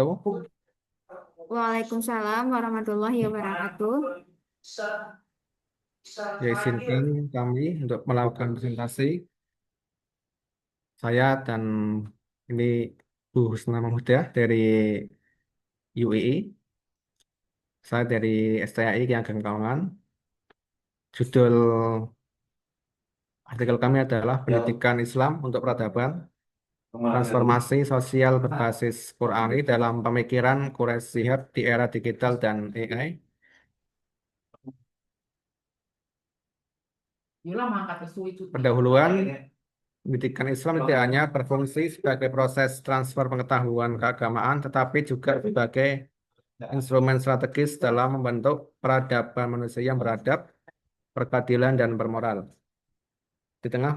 wabarakatuh. Waalaikumsalam warahmatullahi wabarakatuh. Ya, izinkan kami untuk melakukan presentasi. Saya dan ini Bu Husna Mahmudah dari UII. Saya dari STAI yang Gengkawangan. Judul artikel kami adalah Pendidikan Islam untuk Peradaban, Transformasi Sosial Berbasis Qur'ani dalam Pemikiran Quraisy Shihab di Era Digital dan AI. Pendahuluan, pendidikan Islam tidak hanya berfungsi sebagai proses transfer pengetahuan keagamaan, tetapi juga sebagai instrumen strategis dalam membentuk peradaban manusia yang beradab, berkeadilan, dan bermoral. Di tengah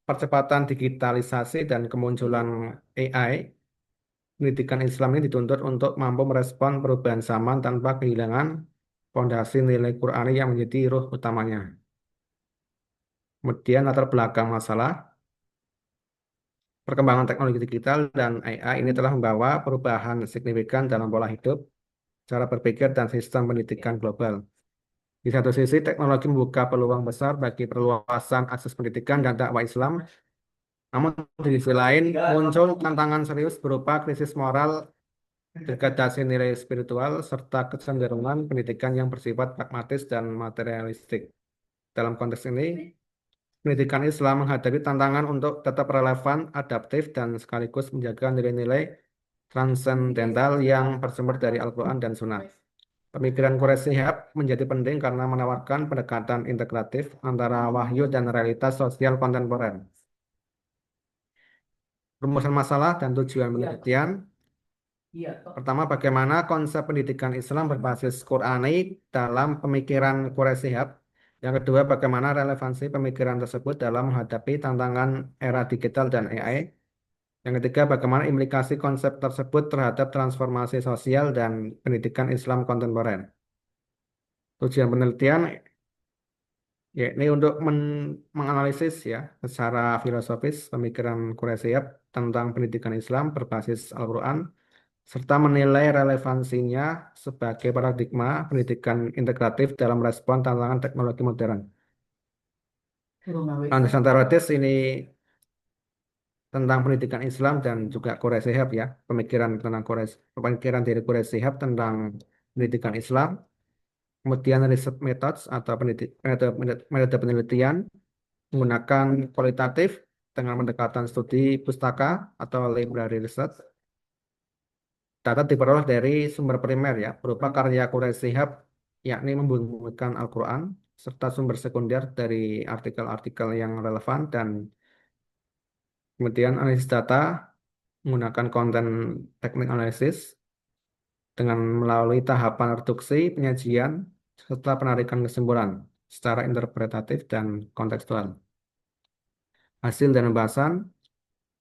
percepatan digitalisasi dan kemunculan AI, pendidikan Islam ini dituntut untuk mampu merespon perubahan zaman tanpa kehilangan fondasi nilai Qur'ani yang menjadi ruh utamanya. Kemudian latar belakang masalah. Perkembangan teknologi digital dan AI ini telah membawa perubahan signifikan dalam pola hidup, cara berpikir, dan sistem pendidikan global. Di satu sisi, teknologi membuka peluang besar bagi perluasan akses pendidikan dan dakwah Islam. Namun, di sisi lain, muncul tantangan serius berupa krisis moral, degradasi nilai spiritual, serta kecenderungan pendidikan yang bersifat pragmatis dan materialistik. Dalam konteks ini, pendidikan Islam menghadapi tantangan untuk tetap relevan, adaptif, dan sekaligus menjaga nilai-nilai transendental yang bersumber dari Al-Quran dan Sunnah. Pemikiran Quraisy Shihab menjadi penting karena menawarkan pendekatan integratif antara wahyu dan realitas sosial kontemporer. Rumusan masalah dan tujuan penelitian. Pertama, bagaimana konsep pendidikan Islam berbasis Qur'ani dalam pemikiran Quraisy Shihab. Yang kedua, bagaimana relevansi pemikiran tersebut dalam menghadapi tantangan era digital dan AI. Yang ketiga, bagaimana implikasi konsep tersebut terhadap transformasi sosial dan pendidikan Islam kontemporer. Tujuan penelitian yakni untuk menganalisis ya secara filosofis pemikiran Quraisy Shihab tentang pendidikan Islam berbasis Al-Quran serta menilai relevansinya sebagai paradigma pendidikan integratif dalam respon tantangan teknologi modern. Landasan teoritis ini tentang pendidikan Islam dan juga Quraisy Shihab ya, pemikiran dari Quraisy Shihab tentang pendidikan Islam, kemudian riset methods atau metode penelitian menggunakan kualitatif dengan pendekatan studi pustaka atau library research. Data diperoleh dari sumber primer ya, berupa karya Quraisy Shihab, yakni membukukan Al-Quran, serta sumber sekunder dari artikel-artikel yang relevan, dan kemudian analisis data menggunakan konten teknik analisis dengan melalui tahapan reduksi, penyajian, serta penarikan kesimpulan secara interpretatif dan kontekstual. Hasil dan pembahasan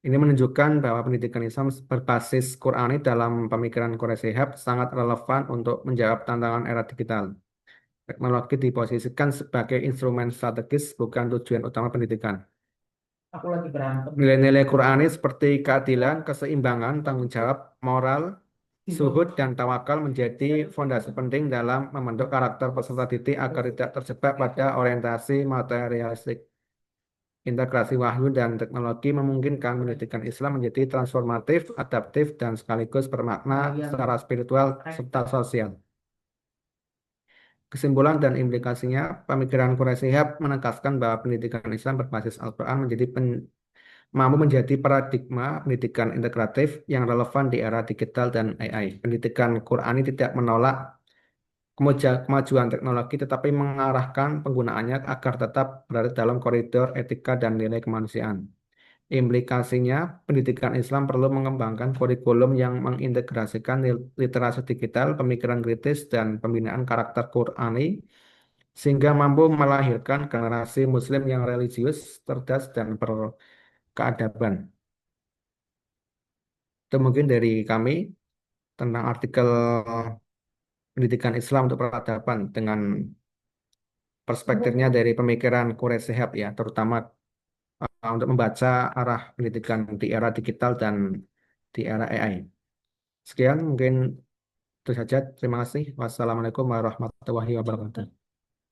ini menunjukkan bahwa pendidikan Islam berbasis Qur'ani dalam pemikiran Quraisy Shihab sangat relevan untuk menjawab tantangan era digital. Teknologi diposisikan sebagai instrumen strategis, bukan tujuan utama pendidikan. Aku lagi berantem. Nilai-nilai Qur'ani seperti keadilan, keseimbangan, tanggung jawab, moral, zuhud, dan tawakal menjadi fondasi penting dalam membentuk karakter peserta didik agar tidak terjebak pada orientasi materialistik. Integrasi wahyu dan teknologi memungkinkan pendidikan Islam menjadi transformatif, adaptif, dan sekaligus bermakna secara spiritual serta sosial. Kesimpulan dan implikasinya, pemikiran Quraisy Shihab menegaskan bahwa pendidikan Islam berbasis Al-Quran mampu menjadi paradigma pendidikan integratif yang relevan di era digital dan AI. Pendidikan Qurani tidak menolak kemajuan teknologi, tetapi mengarahkan penggunaannya agar tetap berada dalam koridor etika dan nilai kemanusiaan. Implikasinya, pendidikan Islam perlu mengembangkan kurikulum yang mengintegrasikan literasi digital, pemikiran kritis, dan pembinaan karakter Qurani, sehingga mampu melahirkan generasi Muslim yang religius, cerdas, dan berkeadaban. Itu mungkin dari kami tentang artikel pendidikan Islam untuk peradaban dengan perspektifnya dari pemikiran Quraisy Shihab ya, terutama untuk membaca arah pendidikan di era digital dan di era AI. Sekian mungkin itu saja. Terima kasih. Wassalamualaikum warahmatullahi wabarakatuh.